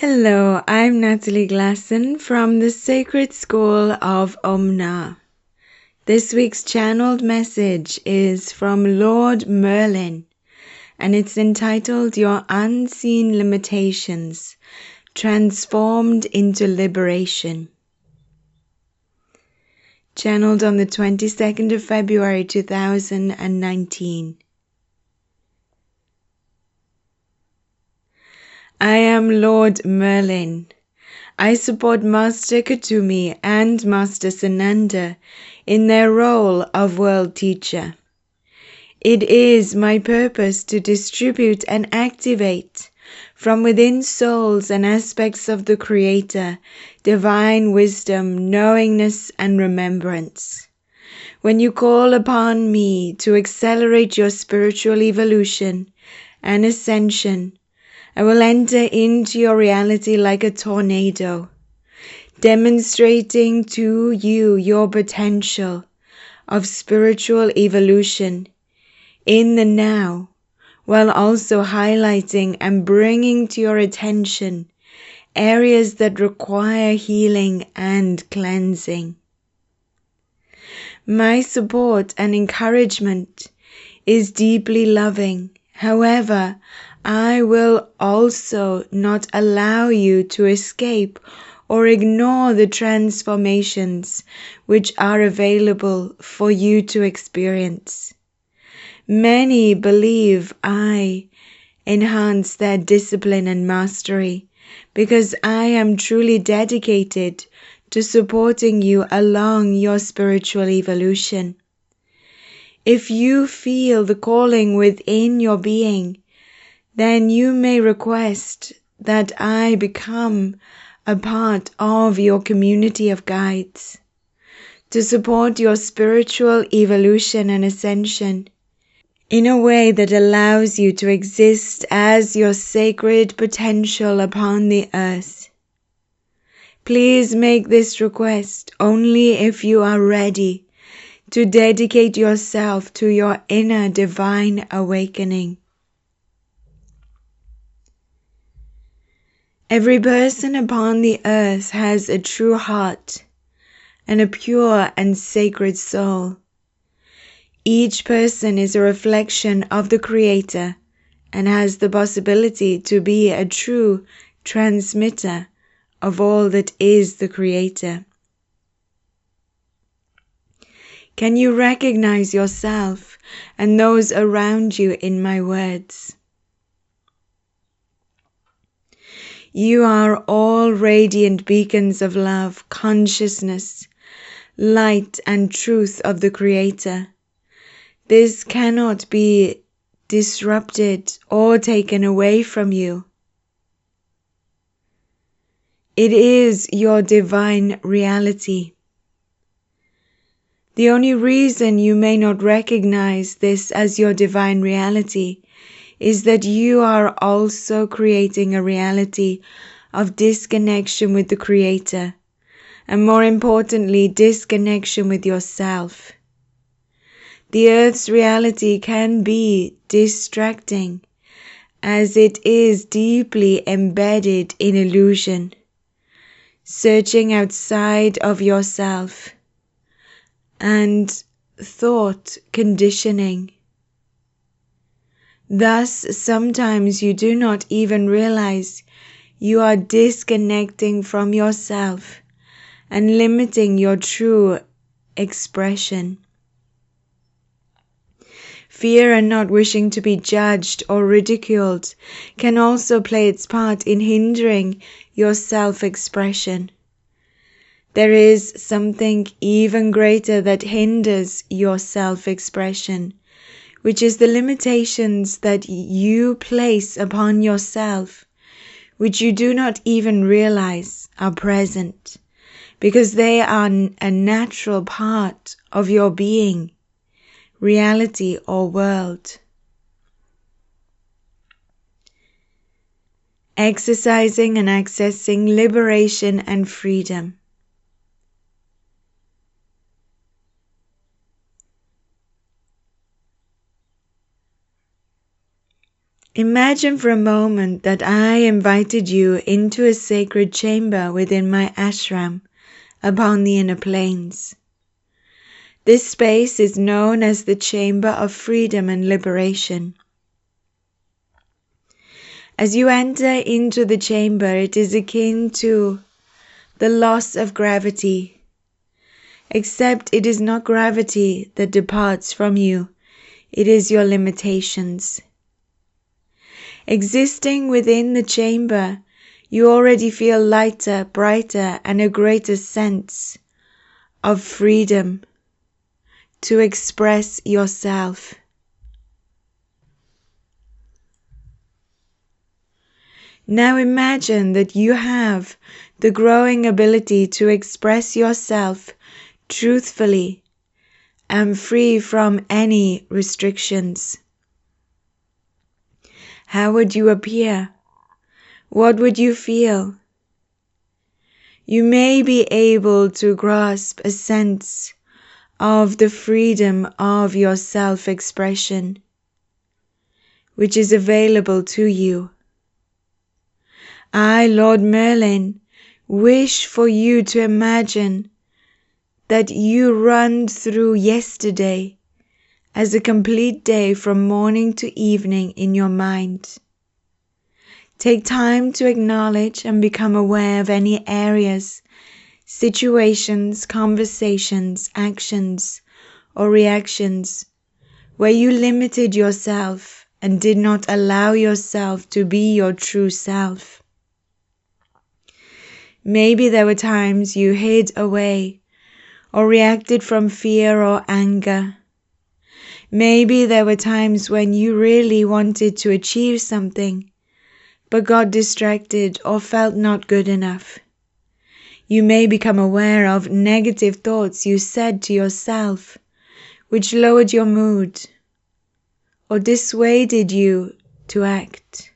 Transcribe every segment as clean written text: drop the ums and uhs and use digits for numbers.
Hello, I'm Natalie Glasson from the Sacred School of OmNa. This week's channeled message is from Lord Merlin, and it's entitled Your Unseen Limitations Transformed into Liberation. Channeled on the 22nd of February 2019. I am Lord Merlin. I support Master Kuthumi and Master Sananda in their role of world teacher. It is my purpose to distribute and activate from within souls and aspects of the Creator divine wisdom, knowingness, and remembrance. When you call upon me to accelerate your spiritual evolution and ascension, I will enter into your reality like a tornado, demonstrating to you your potential of spiritual evolution in the now, while also highlighting and bringing to your attention areas that require healing and cleansing. My support and encouragement is deeply loving. However, I will also not allow you to escape or ignore the transformations which are available for you to experience. Many believe I enhance their discipline and mastery because I am truly dedicated to supporting you along your spiritual evolution. If you feel the calling within your being, then you may request that I become a part of your community of guides to support your spiritual evolution and ascension in a way that allows you to exist as your sacred potential upon the earth. Please make this request only if you are ready to dedicate yourself to your inner divine awakening. Every person upon the earth has a true heart and a pure and sacred soul. Each person is a reflection of the Creator and has the possibility to be a true transmitter of all that is the Creator. Can you recognize yourself and those around you in my words? You are all radiant beacons of love, consciousness, light, and truth of the Creator. This cannot be disrupted or taken away from you. It is your divine reality. The only reason you may not recognize this as your divine reality is that you are also creating a reality of disconnection with the Creator, and more importantly, disconnection with yourself. The earth's reality can be distracting, as it is deeply embedded in illusion, searching outside of yourself, and thought conditioning. Thus, sometimes you do not even realize you are disconnecting from yourself and limiting your true expression. Fear and not wishing to be judged or ridiculed can also play its part in hindering your self-expression. There is something even greater that hinders your self-expression, which is the limitations that you place upon yourself, which you do not even realize are present, because they are a natural part of your being, reality, or world. Exercising and accessing liberation and freedom. Imagine for a moment that I invited you into a sacred chamber within my ashram upon the inner planes. This space is known as the Chamber of Freedom and Liberation. As you enter into the chamber, it is akin to the loss of gravity, except it is not gravity that departs from you, it is your limitations. Existing within the chamber, you already feel lighter, brighter, and a greater sense of freedom to express yourself. Now imagine that you have the growing ability to express yourself truthfully and free from any restrictions. How would you appear? What would you feel? You may be able to grasp a sense of the freedom of your self-expression, which is available to you. I, Lord Merlin, wish for you to imagine that you run through yesterday as a complete day from morning to evening in your mind. Take time to acknowledge and become aware of any areas, situations, conversations, actions, or reactions where you limited yourself and did not allow yourself to be your true self. Maybe there were times you hid away or reacted from fear or anger. Maybe there were times when you really wanted to achieve something, but got distracted or felt not good enough. You may become aware of negative thoughts you said to yourself, which lowered your mood or dissuaded you to act.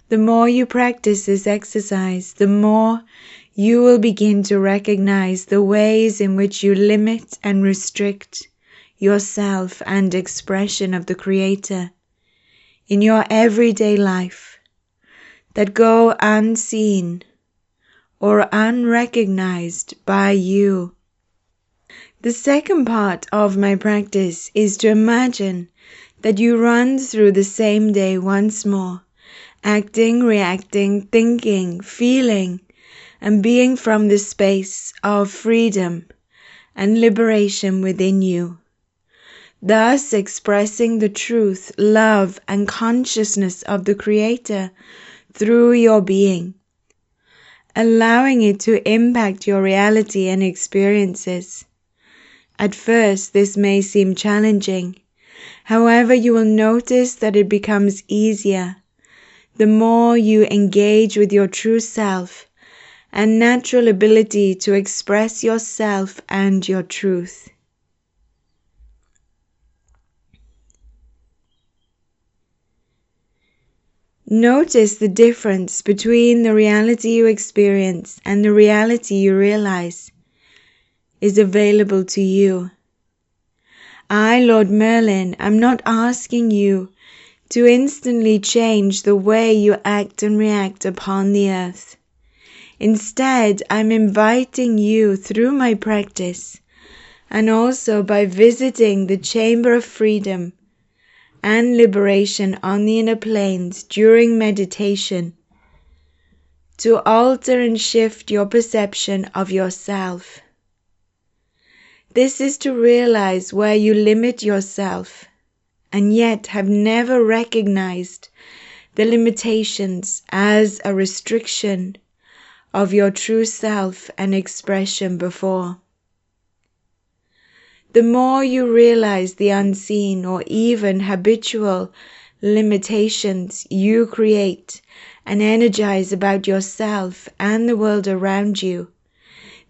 The more you practice this exercise, the more you will begin to recognize the ways in which you limit and restrict yourself and expression of the Creator in your everyday life that go unseen or unrecognized by you. The second part of my practice is to imagine that you run through the same day once more, acting, reacting, thinking, feeling, and being from the space of freedom and liberation within you, thus expressing the truth, love, and consciousness of the Creator through your being, allowing it to impact your reality and experiences. At first, this may seem challenging. However, you will notice that it becomes easier the more you engage with your true self and natural ability to express yourself and your truth. Notice the difference between the reality you experience and the reality you realize is available to you. I, Lord Merlin, am not asking you to instantly change the way you act and react upon the earth. Instead, I'm inviting you through my practice and also by visiting the Chamber of Freedom and Liberation on the inner planes during meditation to alter and shift your perception of yourself. This is to realize where you limit yourself and yet have never recognized the limitations as a restriction of your true self and expression before. The more you realize the unseen or even habitual limitations you create and energize about yourself and the world around you,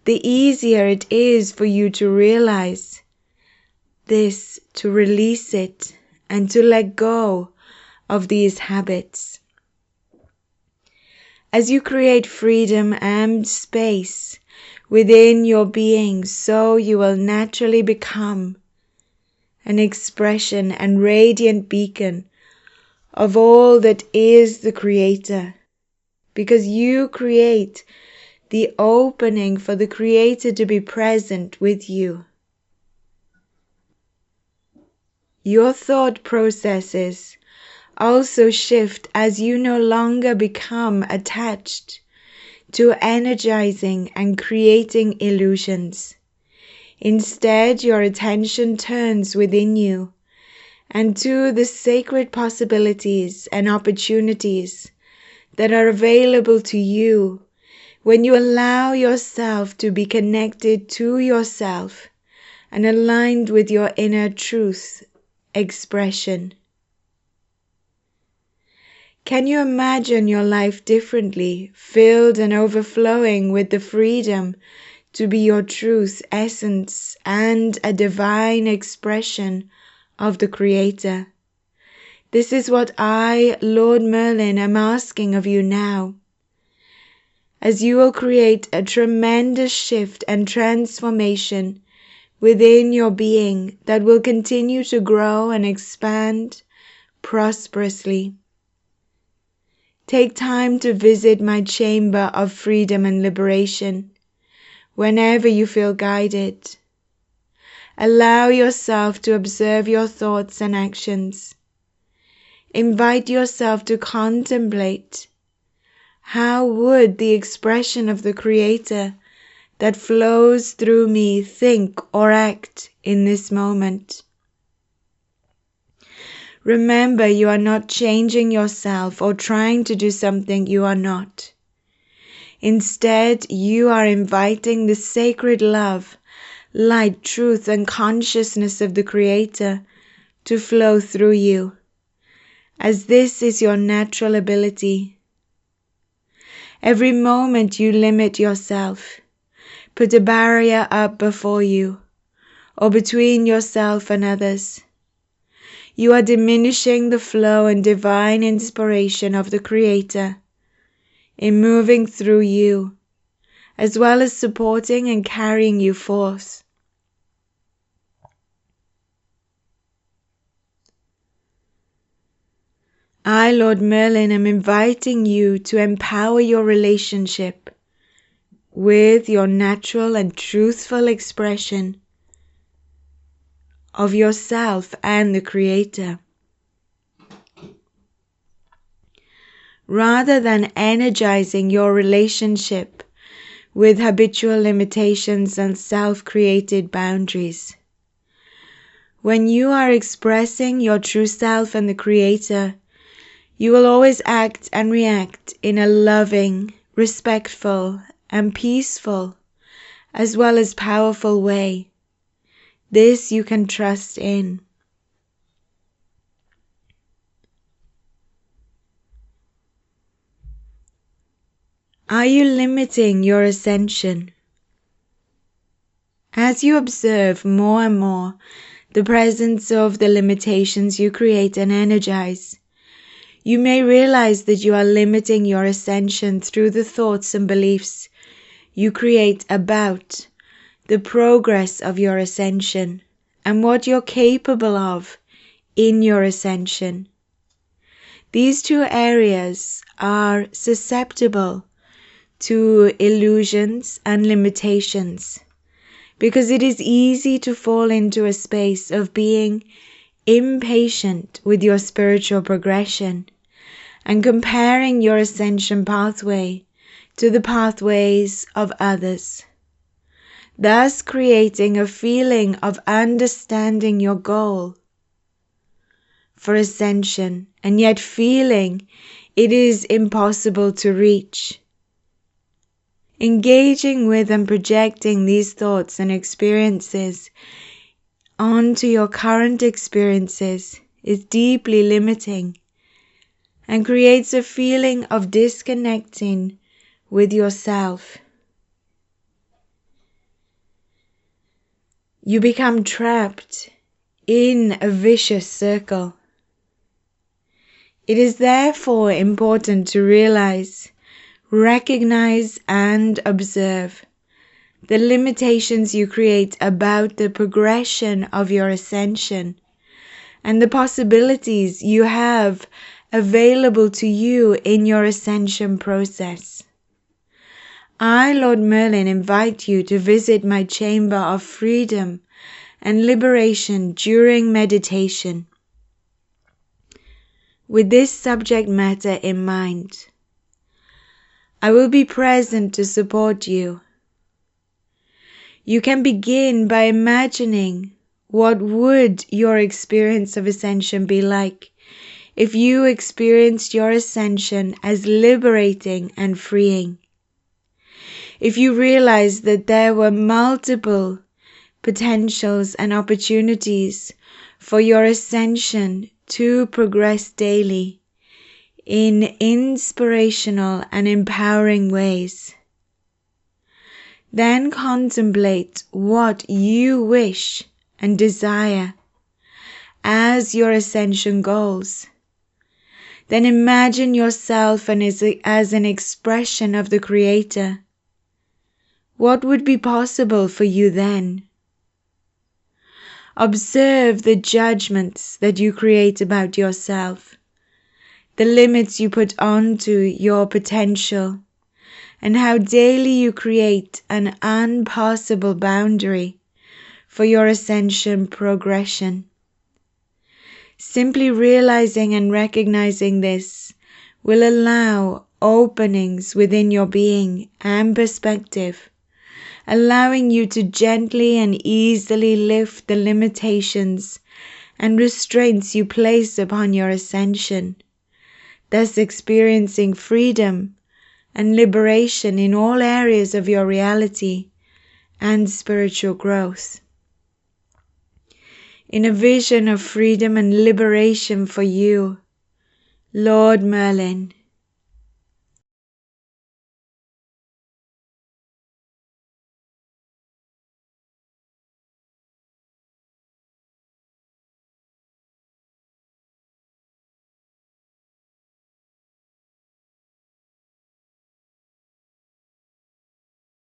the easier it is for you to realize this, to release it, and to let go of these habits. As you create freedom and space within your being, so you will naturally become an expression and radiant beacon of all that is the Creator, because you create the opening for the Creator to be present with you. Your thought processes also shift as you no longer become attached to energizing and creating illusions. Instead, your attention turns within you and to the sacred possibilities and opportunities that are available to you when you allow yourself to be connected to yourself and aligned with your inner truth expression. Can you imagine your life differently, filled and overflowing with the freedom to be your truth essence and a divine expression of the Creator? This is what I, Lord Merlin, am asking of you now, as you will create a tremendous shift and transformation within your being that will continue to grow and expand prosperously. Take time to visit my chamber of freedom and liberation whenever you feel guided. Allow yourself to observe your thoughts and actions. Invite yourself to contemplate how would the expression of the Creator that flows through me think or act in this moment. Remember, you are not changing yourself or trying to do something you are not. Instead, you are inviting the sacred love, light, truth, and consciousness of the Creator to flow through you, as this is your natural ability. Every moment you limit yourself, put a barrier up before you or between yourself and others. You are diminishing the flow and divine inspiration of the Creator in moving through you, as well as supporting and carrying you forth. I, Lord Merlin, am inviting you to empower your relationship with your natural and truthful expression of yourself and the Creator. Rather than energizing your relationship with habitual limitations and self-created boundaries. When you are expressing your true self and the Creator, you will always act and react in a loving, respectful, and peaceful, as well as powerful way. This you can trust in. Are you limiting your ascension? As you observe more and more the presence of the limitations you create and energize, you may realize that you are limiting your ascension through the thoughts and beliefs you create about the progress of your ascension and what you're capable of in your ascension. These two areas are susceptible to illusions and limitations, because it is easy to fall into a space of being impatient with your spiritual progression and comparing your ascension pathway to the pathways of others, thus creating a feeling of understanding your goal for ascension and yet feeling it is impossible to reach. Engaging with and projecting these thoughts and experiences onto your current experiences is deeply limiting and creates a feeling of disconnecting with yourself. You become trapped in a vicious circle. It is therefore important to realize, recognize, and observe the limitations you create about the progression of your ascension, and the possibilities you have available to you in your ascension process. I, Lord Merlin, invite you to visit my chamber of freedom and liberation during meditation. With this subject matter in mind, I will be present to support you. You can begin by imagining what would your experience of ascension be like if you experienced your ascension as liberating and freeing. If you realized that there were multiple potentials and opportunities for your ascension to progress daily in inspirational and empowering ways, then contemplate what you wish and desire as your ascension goals. Then imagine yourself as an expression of the Creator. What would be possible for you then? Observe the judgments that you create about yourself, the limits you put onto your potential, and how daily you create an unpassable boundary for your ascension progression. Simply realizing and recognizing this will allow openings within your being and perspective, allowing you to gently and easily lift the limitations and restraints you place upon your ascension, thus experiencing freedom and liberation in all areas of your reality and spiritual growth. In a vision of freedom and liberation for you, Lord Merlin,